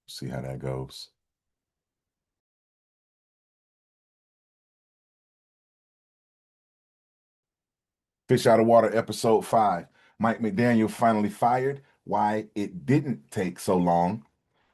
See how that goes. Fish Out of Water, episode 5. Mike McDaniel finally fired. Why it didn't take so long.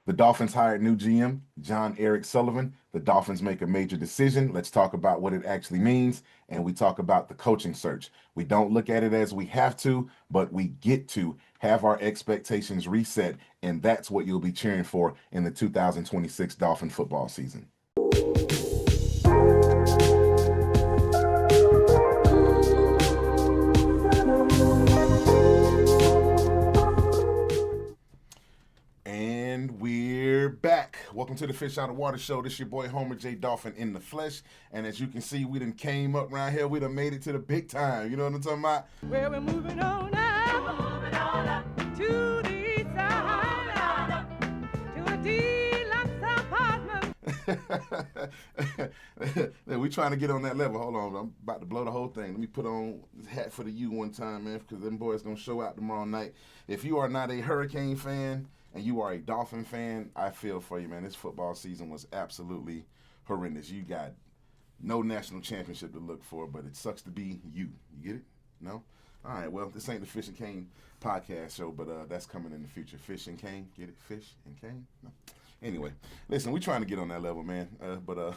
The Dolphins hired new GM, Jon Eric Sullivan. The Dolphins make a major decision. Let's talk about what it actually means. And we talk about the coaching search. We don't look at it as we have to, but we get to have our expectations reset. And that's what you'll be cheering for in the 2026 Dolphin football season. And we're back. Welcome to the Fish Out of Water Show. This your boy Homer J. Dolphin in the flesh. And as you can see, we done came up around here. We done made it to the big time. You know what I'm talking about? Well, we're moving on up to the east side, to a deluxe apartment. We trying to get on that level. Hold on, I'm about to blow the whole thing. Let me put on this hat for the U one time, man, because them boys gonna show out tomorrow night. If you are not a Hurricane fan and you are a Dolphin fan, I feel for you, man. This football season was absolutely horrendous. You got no national championship to look for, but it sucks to be you. You get it? No? All right, well, this ain't the Fish and Cane podcast show, but that's coming in the future. Fish and Cane, get it? Fish and Cane? No. Anyway, listen, we're trying to get on that level, man, but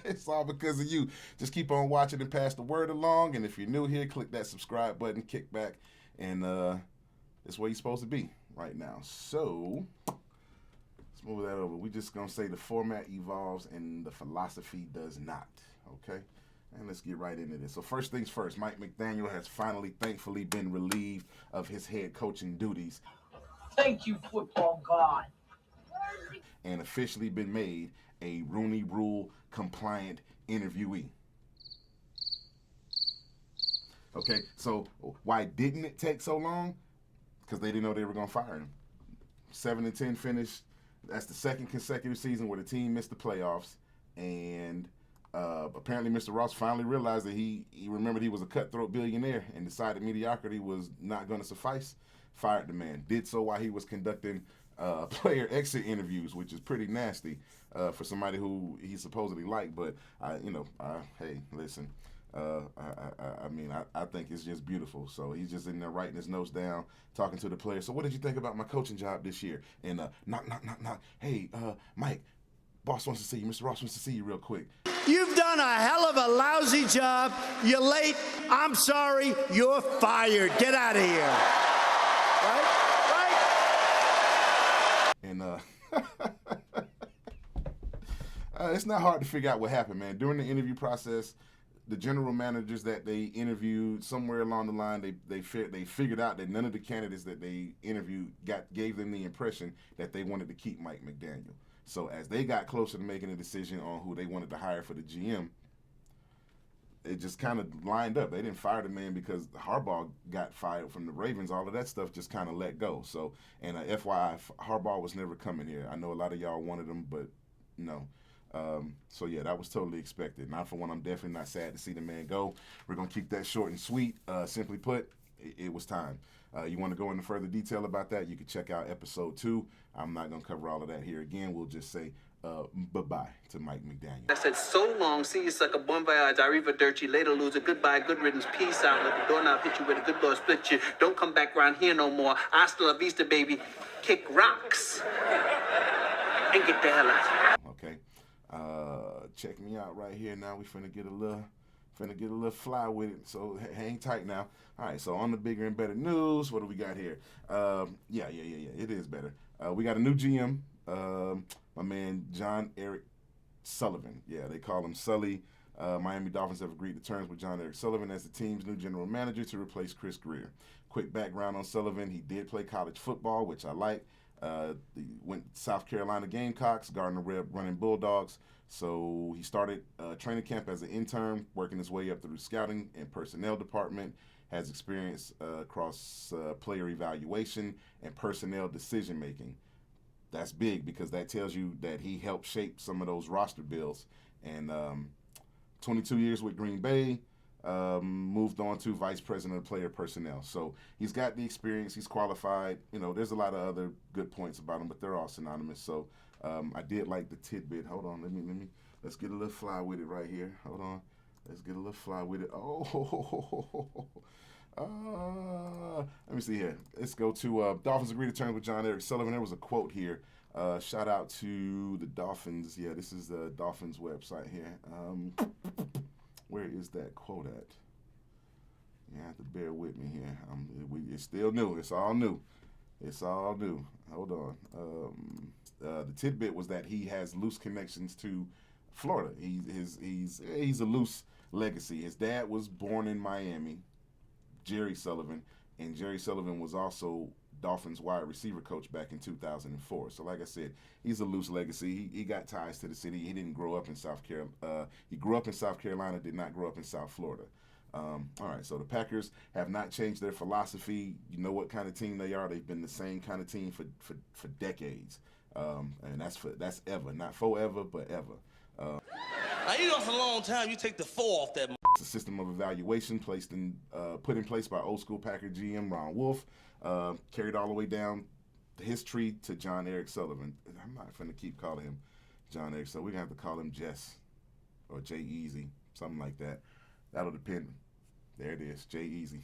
it's all because of you. Just keep on watching and pass the word along, and if you're new here, click that subscribe button, kick back, and that's where you're supposed to be right now. So let's move that over. We're just going to say the format evolves and the philosophy does not, okay? And let's get right into this. So first things first, Mike McDaniel has finally, thankfully, been relieved of his head coaching duties. Thank you, football god. And officially been made a Rooney Rule compliant interviewee. Okay, so why didn't it take so long? Because they didn't know they were going to fire him. 7-10 finish. That's the second consecutive season where the team missed the playoffs. And apparently Mr. Ross finally realized that he remembered he was a cutthroat billionaire and decided mediocrity was not going to suffice. Fired the man. Did so while he was conducting player exit interviews, which is pretty nasty for somebody who he supposedly liked. But hey, listen, I think it's just beautiful. So he's just in there writing his notes down, talking to the players. So what did you think about my coaching job this year? And knock. Hey, Mike, boss wants to see you. Mr. Ross wants to see you real quick. You've done a hell of a lousy job. You're late. I'm sorry. You're fired. Get out of here. Right? And it's not hard to figure out what happened, man. During the interview process, the general managers that they interviewed, somewhere along the line, they figured out that none of the candidates that they interviewed gave them the impression that they wanted to keep Mike McDaniel. So as they got closer to making a decision on who they wanted to hire for the GM, it just kind of lined up. They didn't fire the man because Harbaugh got fired from the Ravens. All of that stuff just kind of let go. So, and FYI, Harbaugh was never coming here. I know a lot of y'all wanted him, but no. So yeah, that was totally expected. Now, for one, I'm definitely not sad to see the man go. We're gonna keep that short and sweet. Simply put, it was time. You want to go into further detail about that? You can check out episode 2. I'm not gonna cover all of that here again. We'll just say bye-bye to Mike McDaniel. I said, so long, see you sucker, bon voyage, arrivederci, later loser, goodbye, good riddance, peace out, let the doorknob hit you with a good Lord split you, don't come back around here no more, hasta la vista, baby, kick rocks, and get the hell out. Okay, check me out right here now, we finna get a little fly with it, so hang tight now. All right, so on the bigger and better news, what do we got here? Yeah, it is better. We got a new GM, my man Jon Eric Sullivan. Yeah, they call him Sully. Miami Dolphins have agreed to terms with Jon Eric Sullivan as the team's new general manager to replace Chris Greer. Quick background on Sullivan: he did play college football, which I like. He went South Carolina Gamecocks, Gardner Webb running Bulldogs. So he started training camp as an intern, working his way up through the scouting and personnel department. Has experience across player evaluation and personnel decision making. That's big because that tells you that he helped shape some of those roster builds. And 22 years with Green Bay, moved on to vice president of player personnel. So he's got the experience. He's qualified. There's a lot of other good points about him, but they're all synonymous. So I did like the tidbit. Hold on. Let's get a little fly with it right here. Hold on. Let's get a little fly with it. Let me see here. Let's go to Dolphins agree to terms with Jon Eric Sullivan. There was a quote here. Shout out to the Dolphins. Yeah, this is the Dolphins website here. Where is that quote at? You have to bear with me here. It's still new. It's all new. Hold on. The tidbit was that he has loose connections to Florida. He's a loose legacy. His dad was born in Miami, Jerry Sullivan, and Jerry Sullivan was also Dolphins wide receiver coach back in 2004. So like I said, he's a loose legacy. He got ties to the city. He didn't grow up in South Carolina. He grew up in South Carolina, did not grow up in South Florida. All right, so the Packers have not changed their philosophy. You know what kind of team they are. They've been the same kind of team for decades. And that's ever, not forever, but ever. Now, you know, for a long time, you take the 4 off that. It's a system of evaluation put in place by old school Packer GM Ron Wolf, carried all the way down his tree to Jon Eric Sullivan. I'm not finna keep calling him Jon Eric, so we're gonna have to call him Jess or Jay Easy, something like that. That'll depend. There it is, Jay Easy.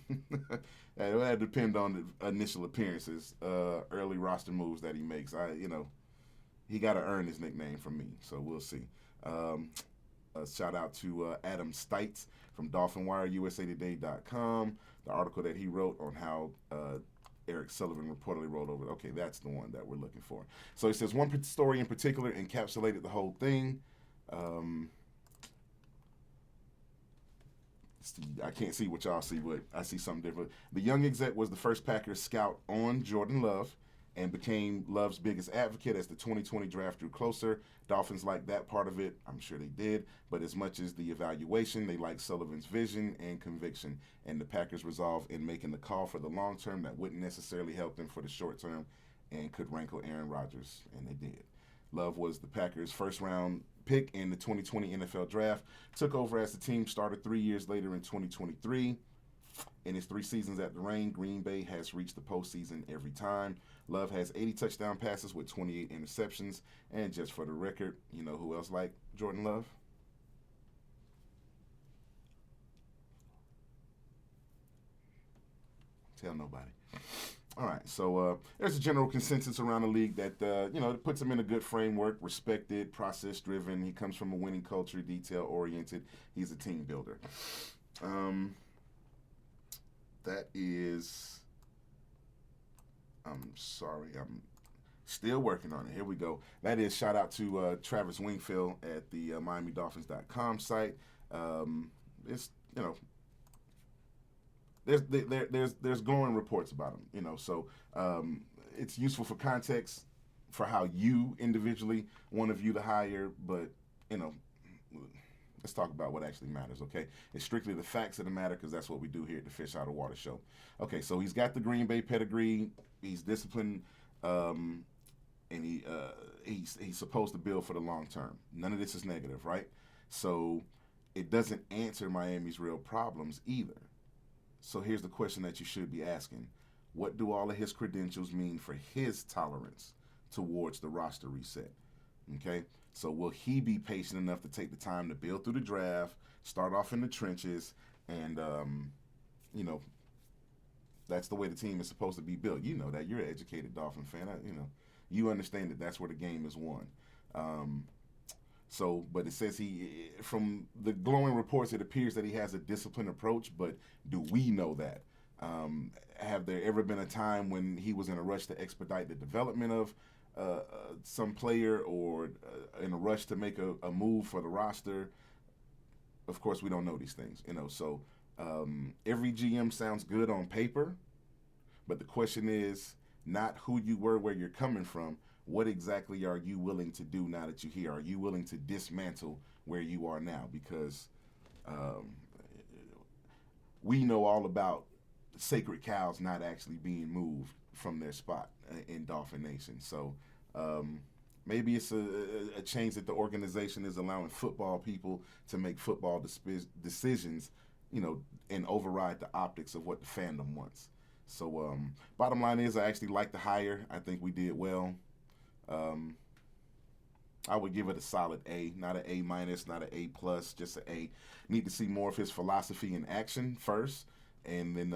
That'll depend on the initial appearances, early roster moves that he makes. He got to earn his nickname from me, so we'll see. Shout out to Adam Stites from DolphinWireUSAToday.com. The article that he wrote on how Eric Sullivan reportedly rolled over. Okay, that's the one that we're looking for. So he says one story in particular encapsulated the whole thing. I can't see what y'all see, but I see something different. The young exec was the first Packers scout on Jordan Love and became Love's biggest advocate as the 2020 draft drew closer. Dolphins liked that part of it. I'm sure they did. But as much as the evaluation, they liked Sullivan's vision and conviction. And the Packers resolved in making the call for the long term that wouldn't necessarily help them for the short term and could rankle Aaron Rodgers. And they did. Love was the Packers' first-round pick in the 2020 NFL Draft, took over as the team started 3 years later in 2023. In his 3 seasons at the Reign, Green Bay has reached the postseason every time. Love has 80 touchdown passes with 28 interceptions. And just for the record, you know who else like Jordan Love? Tell nobody. All right, so there's a general consensus around the league that, it puts him in a good framework, respected, process-driven. He comes from a winning culture, detail-oriented. He's a team builder. That is, I'm sorry, I'm still working on it. Here we go. That is shout out to Travis Wingfield at the MiamiDolphins.com site. It's, there's glowing reports about him, so it's useful for context for how you individually want to view the hire, but, let's talk about what actually matters, okay? It's strictly the facts of the matter because that's what we do here at the Fish Out of Water Show. Okay, so he's got the Green Bay pedigree. He's disciplined, and he's supposed to build for the long term. None of this is negative, right? So it doesn't answer Miami's real problems either. So here's the question that you should be asking. What do all of his credentials mean for his tolerance towards the roster reset? Okay? So will he be patient enough to take the time to build through the draft, start off in the trenches, and, that's the way the team is supposed to be built. You know that. You're an educated Dolphin fan. You understand that that's where the game is won. But it says from the glowing reports, it appears that he has a disciplined approach, but do we know that? Have there ever been a time when he was in a rush to expedite the development of some player or in a rush to make a move for the roster? Of course, we don't know these things, so every GM sounds good on paper, but the question is not who you were, where you're coming from. What exactly are you willing to do now that you're here? Are you willing to dismantle where you are now? Because we know all about sacred cows not actually being moved from their spot in Dolphin Nation. So maybe it's a change that the organization is allowing football people to make football decisions, and override the optics of what the fandom wants. So bottom line is, I actually like the hire. I think we did well. I would give it a solid A, not an A minus, not an A plus, just an A. Need to see more of his philosophy in action first, and then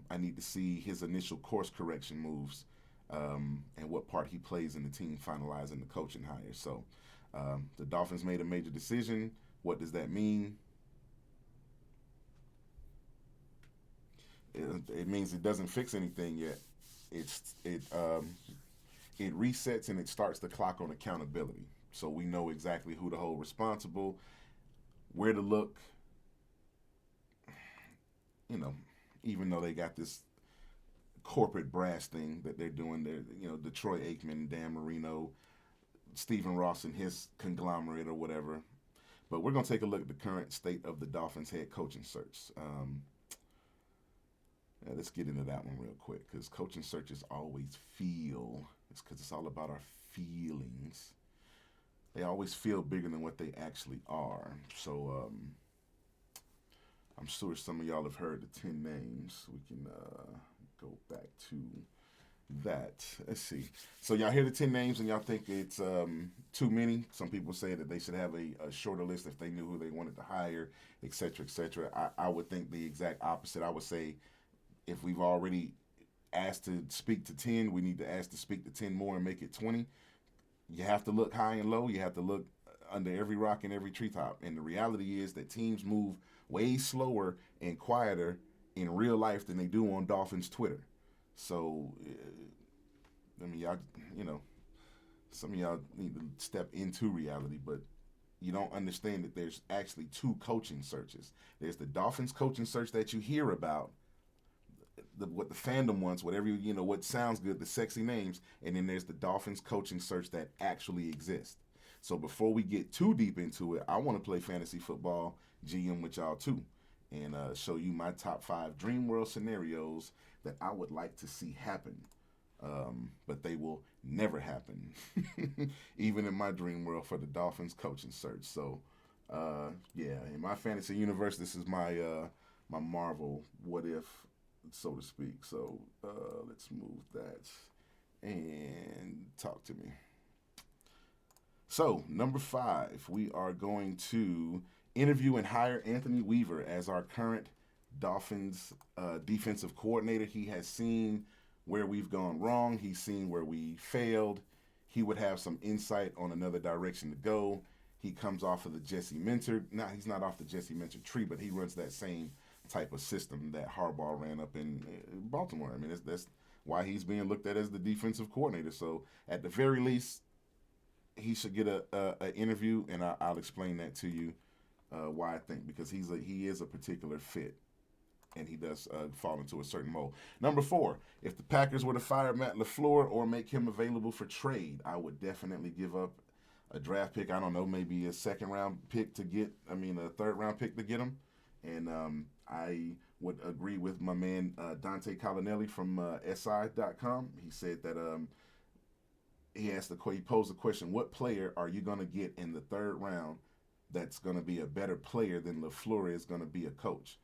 I need to see his initial course correction moves and what part he plays in the team finalizing the coaching hire. So the Dolphins made a major decision. What does that mean? It means it doesn't fix anything yet. It resets and it starts the clock on accountability. So we know exactly who to hold responsible, where to look. Even though they got this corporate brass thing that they're doing there, Detroit Aikman, Dan Marino, Stephen Ross and his conglomerate or whatever. But we're going to take a look at the current state of the Dolphins head coaching search. Let's get into that one real quick, because coaching searches always it's because it's all about our feelings. They always feel bigger than what they actually are. So I'm sure some of y'all have heard the 10 names. We can go back to that. Let's see. So y'all hear the 10 names and y'all think it's too many. Some people say that they should have a shorter list if they knew who they wanted to hire, et cetera, et cetera. I would think the exact opposite. I would say if we've already asked to speak to 10, we need to ask to speak to 10 more and make it 20. You have to look high and low. You have to look under every rock and every treetop. And the reality is that teams move way slower and quieter in real life than they do on Dolphins Twitter. So, y'all, some of y'all need to step into reality, but you don't understand that there's actually two coaching searches. There's the Dolphins coaching search that you hear about, what the fandom wants, whatever, what sounds good, the sexy names, and then there's the Dolphins coaching search that actually exists. So before we get too deep into it, I want to play fantasy football GM with y'all too, and show you my top 5 dream world scenarios that I would like to see happen. But they will never happen, even in my dream world for the Dolphins coaching search. So, in my fantasy universe, this is my my Marvel what if, so to speak. So let's move that and talk to me. So number 5, we are going to interview and hire Anthony Weaver as our current Dolphins defensive coordinator. He has seen where we've gone wrong. He's seen where we failed. He would have some insight on another direction to go. He comes off of the Jesse Minter. Now, he's not off the Jesse Minter tree, but he runs that same type of system that Harbaugh ran up in Baltimore. I mean, that's why he's being looked at as the defensive coordinator. So at the very least, he should get a interview, and I'll explain that to you why I think, because he is a particular fit, and he does fall into a certain mold. Number 4, if the Packers were to fire Matt LaFleur or make him available for trade, I would definitely give up a draft pick. I don't know, maybe a third round pick to get him. And I would agree with my man Dante Collinelli from SI.com. He said that he posed the question, what player are you going to get in the 3rd round that's going to be a better player than LaFleur is going to be a coach?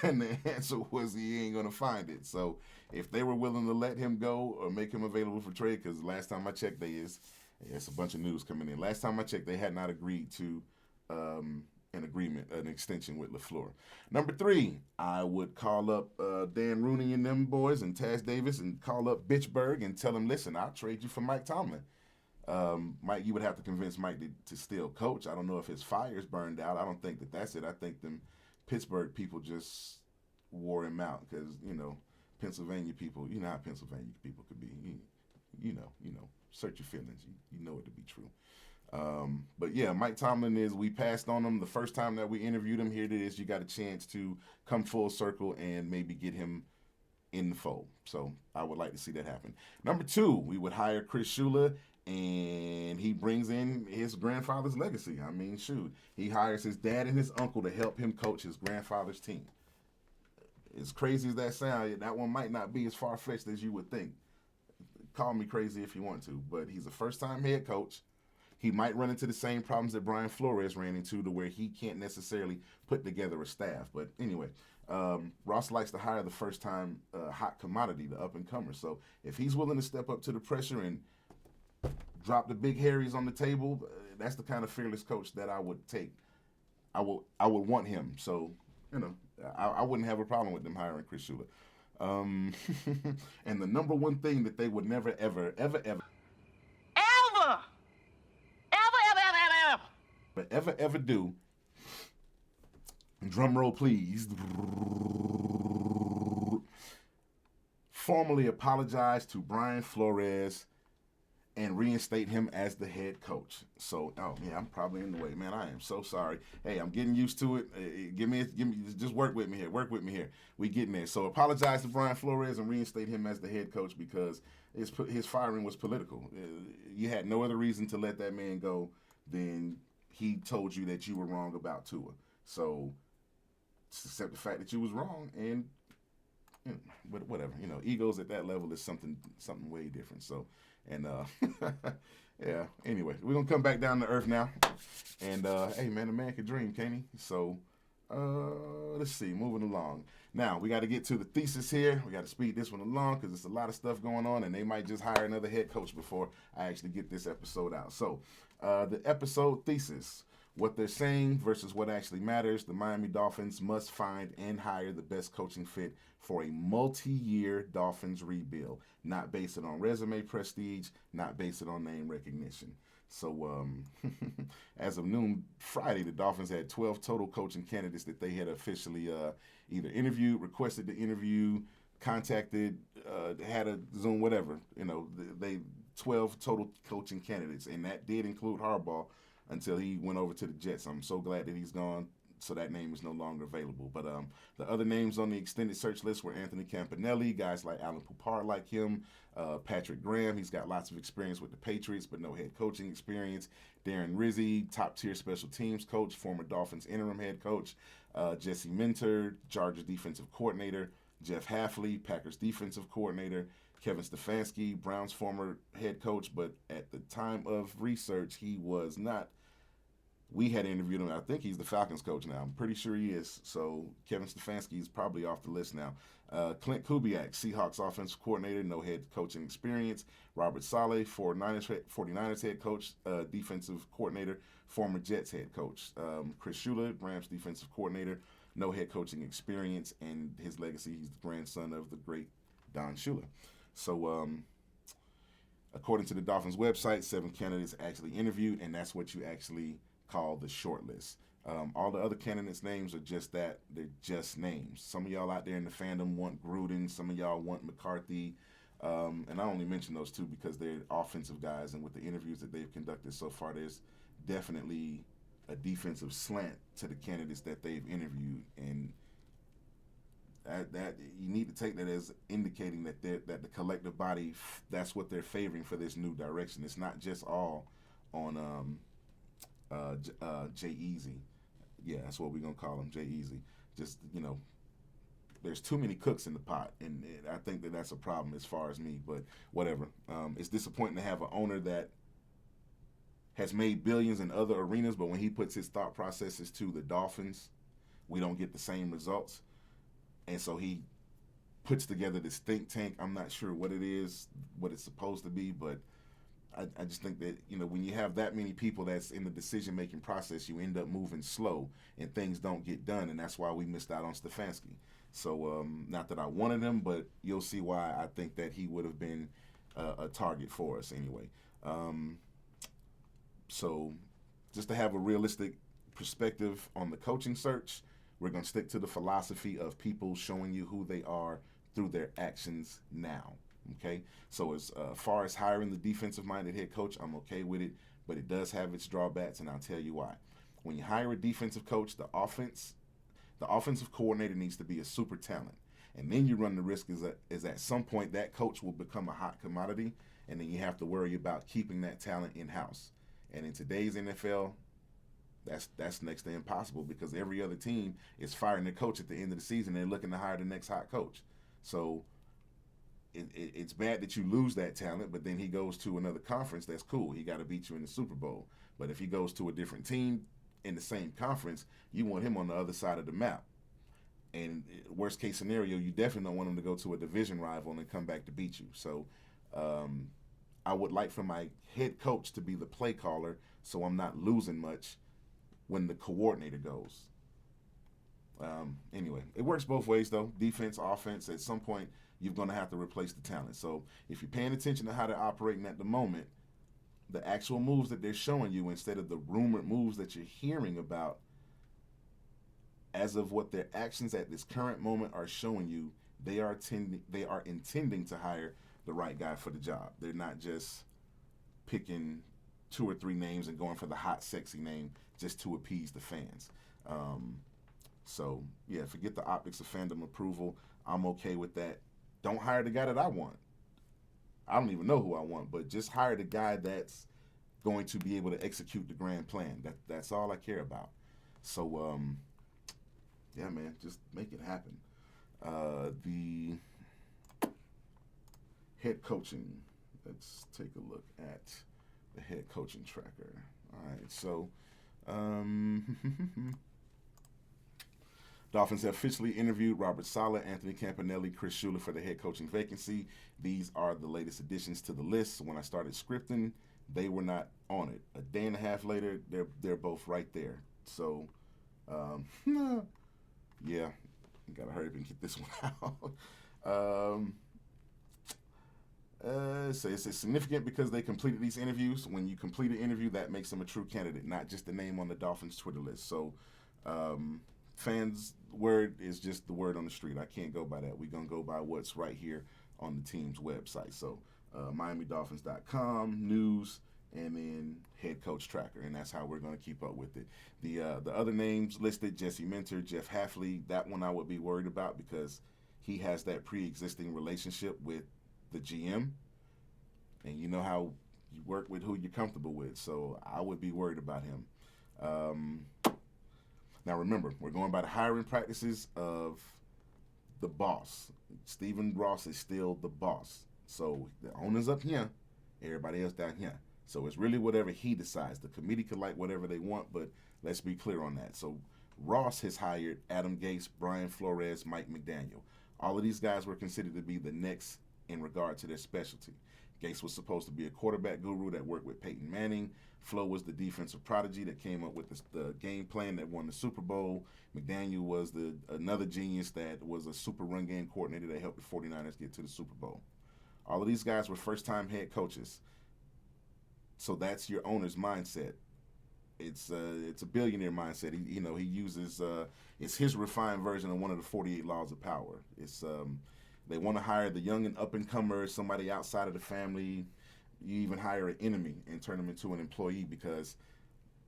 And the answer was he ain't going to find it. So if they were willing to let him go or make him available for trade, because last time I checked, it's a bunch of news coming in. Last time I checked, they had not agreed to an extension with LaFleur. Number 3, I would call up Dan Rooney and them boys and Taz Davis and call up Bitchberg and tell him, listen, I'll trade you for Mike Tomlin. Mike, you would have to convince Mike to still coach. I don't know if his fire's burned out. I don't think that's it. I think them Pittsburgh people just wore him out because, Pennsylvania people, you know how Pennsylvania people could be. You know, search your feelings. You know it to be true. But yeah, Mike Tomlin we passed on him the first time that we interviewed him. Here it is. You got a chance to come full circle and maybe get him in the fold. So I would like to see that happen. Number 2, we would hire Chris Shula, and he brings in his grandfather's legacy. I mean, shoot, he hires his dad and his uncle to help him coach his grandfather's team. As crazy as that sounds, that one might not be as far-fetched as you would think. Call me crazy if you want to, but he's a first-time head coach. he might run into the same problems that Brian Flores ran into, to where he can't necessarily put together a staff. But anyway, Ross likes to hire the first-time hot commodity, the up-and-comer. So if he's willing to step up to the pressure and drop the big Harrys on the table, that's the kind of fearless coach that I would take. I would want him. So, I wouldn't have a problem with them hiring Chris Shula. And the number one thing that they would never, ever, ever, ever, but ever do, drum roll please, formally apologize to Brian Flores and reinstate him as the head coach. So, I'm probably in the way, man. I am so sorry. Hey, I'm getting used to it. Give me, just work with me here. We getting there. So, apologize to Brian Flores and reinstate him as the head coach, because his firing was political. You had no other reason to let that man go than he told you that you were wrong about Tua. So, just accept the fact that you was wrong, and but whatever. Egos at that level is something way different. So. And yeah. Anyway, we're gonna come back down to earth now. And hey, man, a man can dream, can't he? So let's see. Moving along. Now we got to get to the thesis here. We got to speed this one along because there's a lot of stuff going on, and they might just hire another head coach before I actually get this episode out. So the episode thesis: what they're saying versus what actually matters. The Miami Dolphins must find and hire the best coaching fit for a multi-year Dolphins rebuild, not based it on resume prestige, not based it on name recognition. So as of noon Friday, the Dolphins had 12 total coaching candidates that they had officially either interviewed, requested to interview, contacted, had a Zoom, whatever. They 12 total coaching candidates, and that did include Harbaugh until he went over to the Jets. I'm so glad that he's gone, so that name is no longer available. But the other names on the extended search list were Anthony Campanelli, guys like Alan Pupar like him, Patrick Graham. He's got lots of experience with the Patriots, but no head coaching experience. Darren Rizzi, top-tier special teams coach, former Dolphins interim head coach. Jesse Minter, Chargers defensive coordinator. Jeff Hafley, Packers defensive coordinator. Kevin Stefanski, Browns former head coach, but at the time of research, he was not. We had interviewed him. I think he's the Falcons coach now. I'm pretty sure he is. So Kevin Stefanski is probably off the list now. Clint Kubiak, Seahawks offensive coordinator, no head coaching experience. Robert Saleh, 49ers head coach, defensive coordinator, former Jets head coach. Chris Shula, Rams defensive coordinator, no head coaching experience, and his legacy, he's the grandson of the great Don Shula. So according to the Dolphins website, 7 candidates actually interviewed, and that's what you actually call the short list. All the other candidates' names are just that. They're just names. Some of y'all out there in the fandom want Gruden. Some of y'all want McCarthy. And I only mention those two because they're offensive guys, and with the interviews that they've conducted so far, there's definitely a defensive slant to the candidates that they've interviewed, and that you need to take that as indicating that the collective body, that's what they're favoring for this new direction. It's not just all on Jay Easy. Yeah, that's what we're gonna call him, Jay Easy. Just there's too many cooks in the pot, and I think that that's a problem as far as me. But whatever. It's disappointing to have an owner that has made billions in other arenas, but when he puts his thought processes to the Dolphins, we don't get the same results. And so he puts together this think tank. I'm not sure what it is, what it's supposed to be, but I just think that, when you have that many people that's in the decision-making process, you end up moving slow and things don't get done, and that's why we missed out on Stefanski. So not that I wanted him, but you'll see why I think that he would have been a target for us anyway. So just to have a realistic perspective on the coaching search, we're going to stick to the philosophy of people showing you who they are through their actions now. Okay, so as far as hiring the defensive-minded head coach, I'm okay with it, but it does have its drawbacks, and I'll tell you why. When you hire a defensive coach, the offensive coordinator needs to be a super talent, and then you run the risk is at some point that coach will become a hot commodity, and then you have to worry about keeping that talent in-house. And in today's NFL, that's next to impossible because every other team is firing their coach at the end of the season. They're looking to hire the next hot coach. So it's bad that you lose that talent, but then he goes to another conference. That's cool. He got to beat you in the Super Bowl. But if he goes to a different team in the same conference, you want him on the other side of the map. And worst case scenario, you definitely don't want him to go to a division rival and come back to beat you. So I would like for my head coach to be the play caller, so I'm not losing much when the coordinator goes. Anyway, it works both ways, though. Defense, offense, at some point, you're going to have to replace the talent. So if you're paying attention to how they're operating at the moment, the actual moves that they're showing you instead of the rumored moves that you're hearing about, as of what their actions at this current moment are showing you, they are intending to hire the right guy for the job. They're not just picking 2 or 3 names and going for the hot, sexy name just to appease the fans. So, yeah, forget the optics of fandom approval. I'm okay with that. Don't hire the guy that I want. I don't even know who I want, but just hire the guy that's going to be able to execute the grand plan. That's all I care about. So, yeah, man, just make it happen. The head coaching. Let's take a look at the head coaching tracker. All right, so Dolphins have officially interviewed Robert Saleh, Anthony Campanelli, Chris Shula for the head coaching vacancy. These are the latest additions to the list. When I started scripting, they were not on it. A day and a half later, they're both right there. So, yeah, gotta hurry up and get this one out. So it's significant because they completed these interviews. When you complete an interview, that makes them a true candidate, not just the name on the Dolphins Twitter list. So, fans' word is just the word on the street. I can't go by that. We're going to go by what's right here on the team's website. So, MiamiDolphins.com, news, and then head coach tracker, and that's how we're going to keep up with it. The other names listed, Jesse Minter, Jeff Hafley, that one I would be worried about because he has that pre-existing relationship with the GM, and you know how you work with who you're comfortable with, so I would be worried about him. Now remember, we're going by the hiring practices of the boss. Stephen Ross is still the boss. So the owner's up here, everybody else down here. So it's really whatever he decides. The committee could like whatever they want, but let's be clear on that. So Ross has hired Adam Gase, Brian Flores, Mike McDaniel. All of these guys were considered to be the next in regard to their specialty. Gase was supposed to be a quarterback guru that worked with Peyton Manning. Flo was the defensive prodigy that came up with the game plan that won the Super Bowl. McDaniel was another genius that was a super run game coordinator that helped the 49ers get to the Super Bowl. All of these guys were first-time head coaches. So that's your owner's mindset. It's a billionaire mindset. He uses it's his refined version of one of the 48 laws of power. It's they want to hire the young and up-and-comer, somebody outside of the family. You even hire an enemy and turn them into an employee because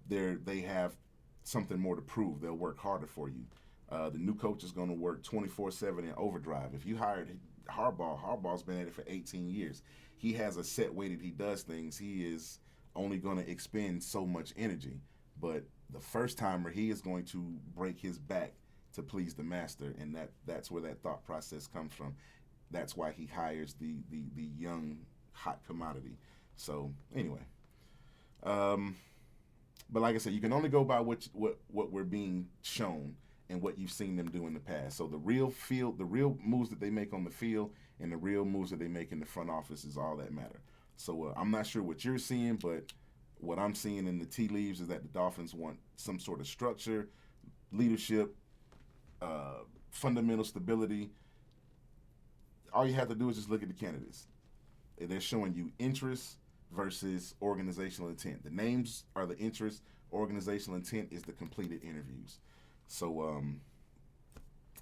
they have something more to prove. They'll work harder for you. The new coach is going to work 24/7 in overdrive. If you hired Harbaugh's been at it for 18 years. He has a set way that he does things. He is only going to expend so much energy. But the first timer, he is going to break his back to please the master, and that's where that thought process comes from. That's why he hires the young, hot commodity. So anyway, but like I said, you can only go by what we're being shown and what you've seen them do in the past. So the real moves that they make on the field and the real moves that they make in the front office is all that matter. So I'm not sure what you're seeing, but what I'm seeing in the tea leaves is that the Dolphins want some sort of structure, leadership, fundamental stability. All you have to do is just look at the candidates. They're showing you interest versus organizational intent. The names are the interest. Organizational intent is the completed interviews. So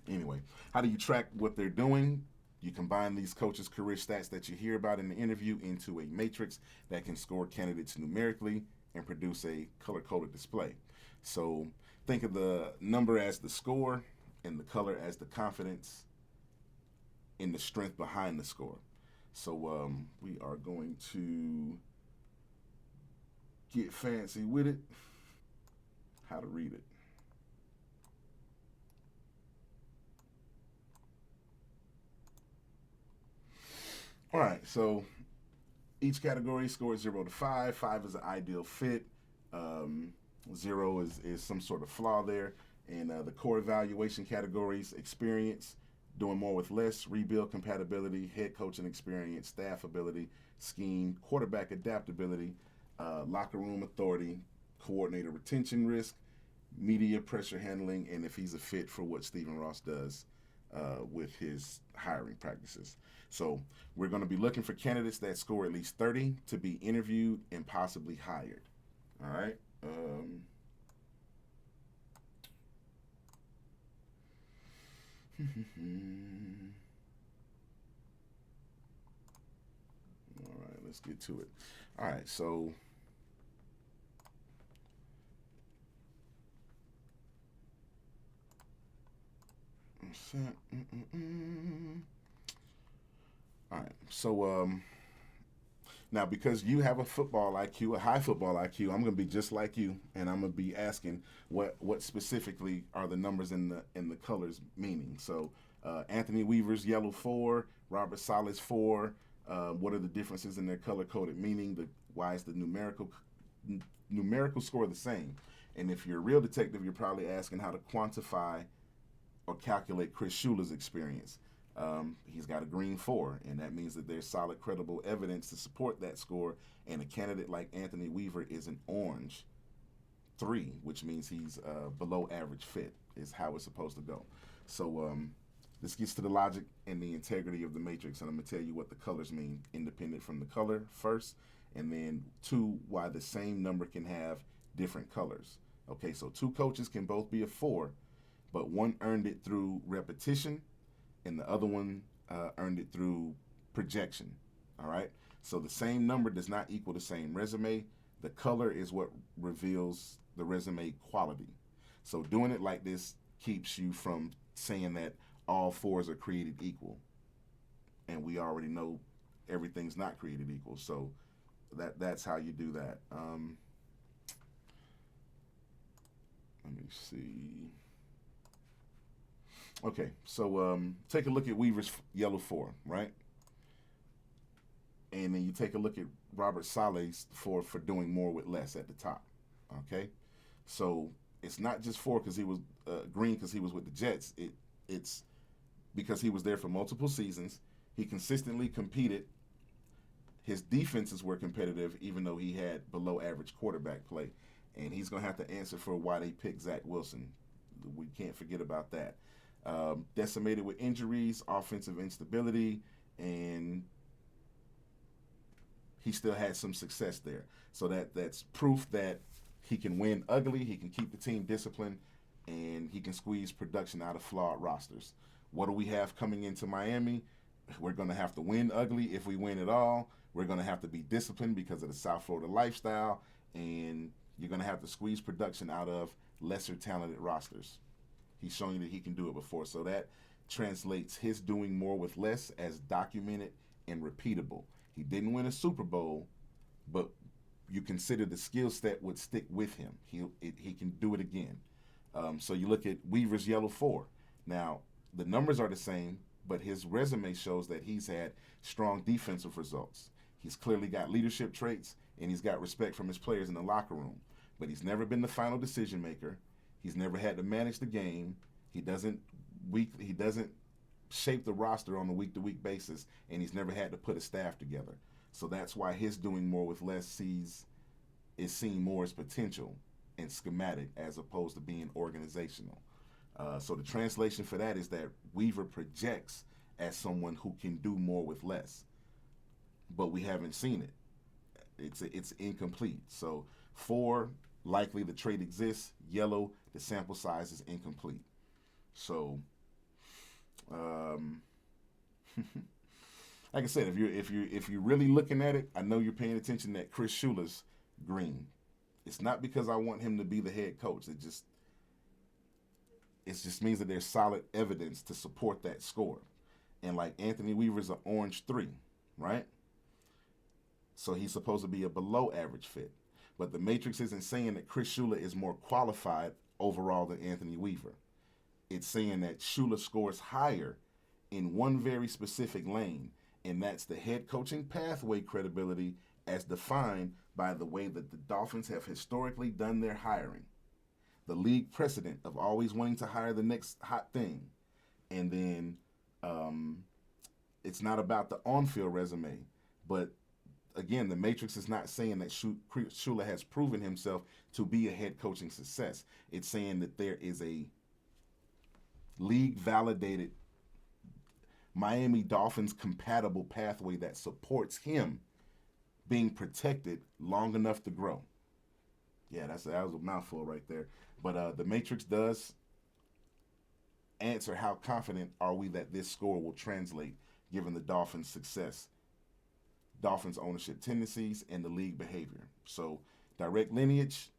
anyway, how do you track what they're doing? You combine these coaches' career stats that you hear about in the interview into a matrix that can score candidates numerically and produce a color-coded display. So think of the number as the score and the color as the confidence in the strength behind the score. So we are going to get fancy with it. How to read it. right, so each category scored 0 to 5. 5 is an ideal fit. 0 is some sort of flaw there. And the core evaluation categories: experience, doing more with less, rebuild compatibility, head coaching experience, staff ability, scheme, quarterback adaptability, locker room authority, coordinator retention risk, media pressure handling, and if he's a fit for what Stephen Ross does with his hiring practices. So we're going to be looking for candidates that score at least 30 to be interviewed and possibly hired. All right. All right, let's get to it. All right, so all right, so now because you have a football IQ, a high football IQ, I'm gonna be just like you, and I'm gonna be asking what specifically are the numbers in the colors meaning. So Anthony Weaver's yellow 4, Robert Sala's 4. What are the differences in their color-coded meaning? Why is the numerical score the same? And if you're a real detective, you're probably asking how to quantify or calculate Chris Shula's experience. He's got a green 4, and that means that there's solid, credible evidence to support that score. And a candidate like Anthony Weaver is an orange 3, which means he's below average fit, is how it's supposed to go. So this gets to the logic and the integrity of the matrix, and I'm going to tell you what the colors mean, independent from the color first, and then 2, why the same number can have different colors. Okay, so 2 coaches can both be a 4, but one earned it through repetition, and the other one earned it through projection. All right, so the same number does not equal the same resume. The color is what reveals the resume quality. So doing it like this keeps you from saying that all 4s are created equal, and we already know everything's not created equal. So that's how you do that. Let me see. Okay, so take a look at Weaver's yellow 4, right? And then you take a look at Robert Saleh's for doing more with less at the top. Okay, so it's not just 4 because he was green because he was with the Jets. It's because he was there for multiple seasons. He consistently competed. His defenses were competitive, even though he had below average quarterback play. And he's going to have to answer for why they picked Zach Wilson. We can't forget about that. Decimated with injuries, offensive instability, and he still had some success there. So that's proof that he can win ugly, he can keep the team disciplined, and he can squeeze production out of flawed rosters. What do we have coming into Miami? We're going to have to win ugly if we win at all. We're going to have to be disciplined because of the South Florida lifestyle, and you're going to have to squeeze production out of lesser talented rosters. He's shown you that he can do it before. So that translates his doing more with less as documented and repeatable. He didn't win a Super Bowl, but you consider the skill set would stick with him. He can do it again. So you look at Weaver's yellow 4. Now, the numbers are the same, but his resume shows that he's had strong defensive results. He's clearly got leadership traits, and he's got respect from his players in the locker room. But he's never been the final decision maker. He's never had to manage the game. He doesn't shape the roster on a week-to-week basis, and he's never had to put a staff together. So that's why his doing more with less is seen more as potential and schematic as opposed to being organizational. So the translation for that is that Weaver projects as someone who can do more with less, but we haven't seen it. It's incomplete. So 4, likely the trait exists. Yellow, the sample size is incomplete. So, like I said, if you're really looking at it, I know you're paying attention that Chris Shula's green. It's not because I want him to be the head coach. It just means that there's solid evidence to support that score. And like Anthony Weaver's an orange 3, right? So he's supposed to be a below average fit. But the matrix isn't saying that Chris Shula is more qualified overall than Anthony Weaver. It's saying that Shula scores higher in one very specific lane, And that's the head coaching pathway credibility as defined by the way that the Dolphins have historically done their hiring. The league precedent of always wanting to hire the next hot thing. And then it's not about the on-field resume, but again, the Matrix is not saying that Shula has proven himself to be a head coaching success. It's saying that there is a league-validated Miami Dolphins compatible pathway that supports him being protected long enough to grow. Yeah, that was a mouthful right there. But the Matrix does answer how confident are we that this score will translate given the Dolphins' success, Dolphins' ownership tendencies, and the league behavior. So direct lineage,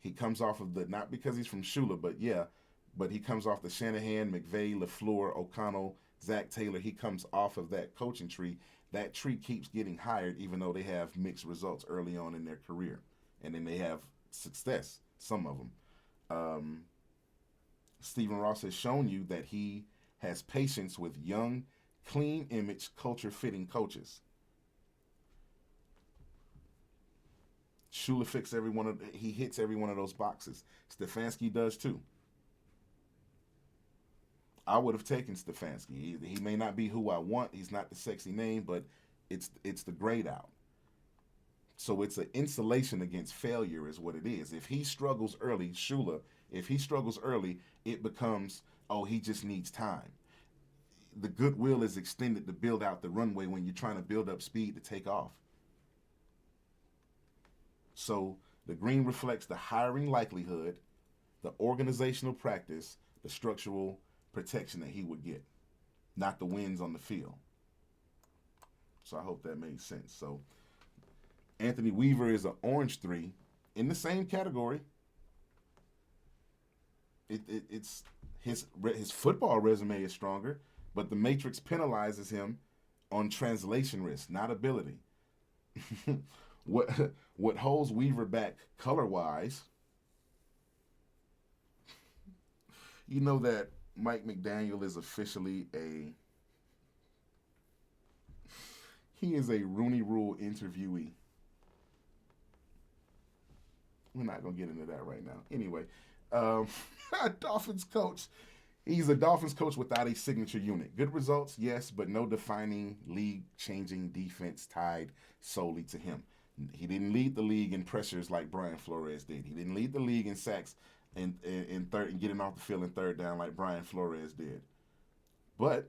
he comes off of the, not because he's from Shula, but he comes off the Shanahan, McVay, LaFleur, O'Connell, Zach Taylor. He comes off of that coaching tree. That tree keeps getting hired even though they have mixed results early on in their career. And then they have success, some of them. Stephen Ross has shown you that he has patience with young, clean image, culture-fitting coaches. Shula he hits every one of those boxes. Stefanski does too. I would have taken Stefanski. He may not be who I want. He's not the sexy name, but it's the grade out. So it's an insulation against failure is what it is. If he struggles early, Shula, if he struggles early, it becomes, oh, he just needs time. The goodwill is extended to build out the runway when you're trying to build up speed to take off. So the green reflects the hiring likelihood, the organizational practice, the structural protection that he would get, not the wins on the field. So I hope that made sense. So Anthony Weaver is an orange 3 in the same category. It's his football resume is stronger, but the Matrix penalizes him on translation risk, not ability. What holds Weaver back color-wise, you know that Mike McDaniel is officially he is a Rooney Rule interviewee. We're not going to get into that right now. Anyway, Dolphins coach. He's a Dolphins coach without a signature unit. Good results, yes, but no defining league-changing defense tied solely to him. He didn't lead the league in pressures like Brian Flores did. He didn't lead the league in sacks in third and getting off the field in third down like Brian Flores did. But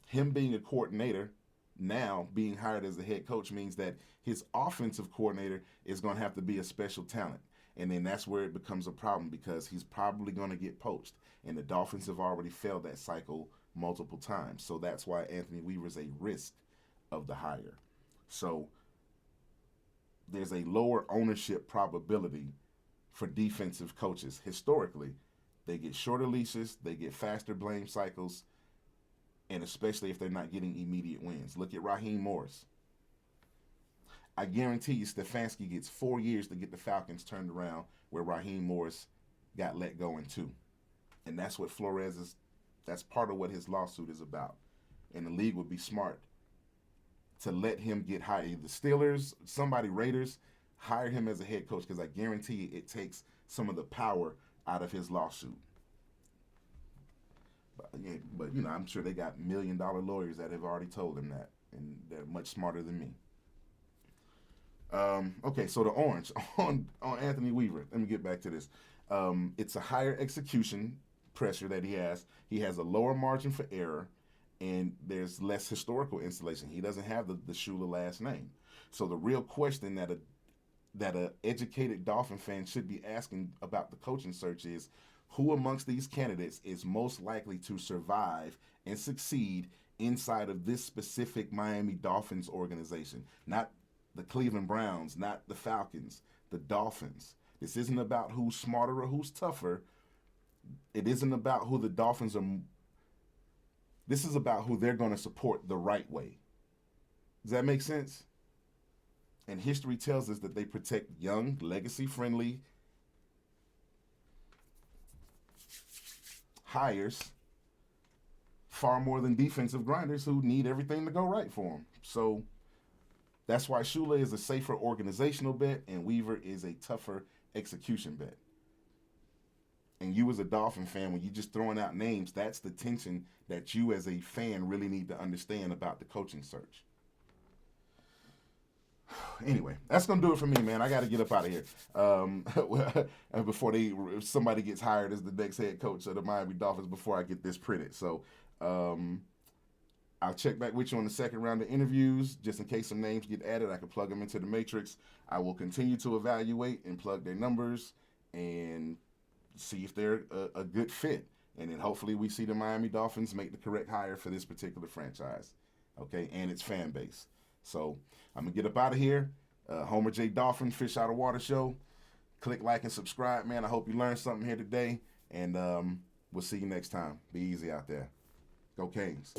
him being a coordinator, now being hired as the head coach, means that his offensive coordinator is going to have to be a special talent. And then that's where it becomes a problem because he's probably going to get poached. And the Dolphins have already failed that cycle multiple times. So that's why Anthony Weaver is a risk of the hire. So there's a lower ownership probability for defensive coaches. Historically, they get shorter leashes, they get faster blame cycles, and especially if they're not getting immediate wins. Look at Raheem Morris. I guarantee you Stefanski gets 4 years to get the Falcons turned around where Raheem Morris got let go in 2. And that's what that's part of what his lawsuit is about. And the league would be smart to let him get hired. The Steelers, Raiders, hire him as a head coach because I guarantee you it takes some of the power out of his lawsuit. But you know, I'm sure they got $1 million lawyers that have already told him that, and they're much smarter than me. Okay, so the orange on Anthony Weaver. Let me get back to this. It's a higher execution pressure that he has. He has a lower margin for error, and there's less historical installation. He doesn't have the Shula last name. So the real question that a educated Dolphin fan should be asking about the coaching search is, who amongst these candidates is most likely to survive and succeed inside of this specific Miami Dolphins organization? Not the Cleveland Browns, not the Falcons, the Dolphins. This isn't about who's smarter or who's tougher. It isn't about who the Dolphins are. This is about who they're going to support the right way. Does that make sense? And history tells us that they protect young, legacy-friendly hires far more than defensive grinders who need everything to go right for them. So that's why Shula is a safer organizational bet and Weaver is a tougher execution bet. And you as a Dolphin fan, when you're just throwing out names, that's the tension that you as a fan really need to understand about the coaching search. Anyway, that's going to do it for me, man. I got to get up out of here before somebody gets hired as the next head coach of the Miami Dolphins before I get this printed. So I'll check back with you on the second round of interviews. Just in case some names get added, I can plug them into the matrix. I will continue to evaluate and plug their numbers and see if they're a good fit. And then hopefully we see the Miami Dolphins make the correct hire for this particular franchise, okay, and its fan base. So I'm going to get up out of here. Homer J. Dolphin, Fish Out of Water Show. Click like and subscribe, man. I hope you learned something here today. And we'll see you next time. Be easy out there. Go Canes.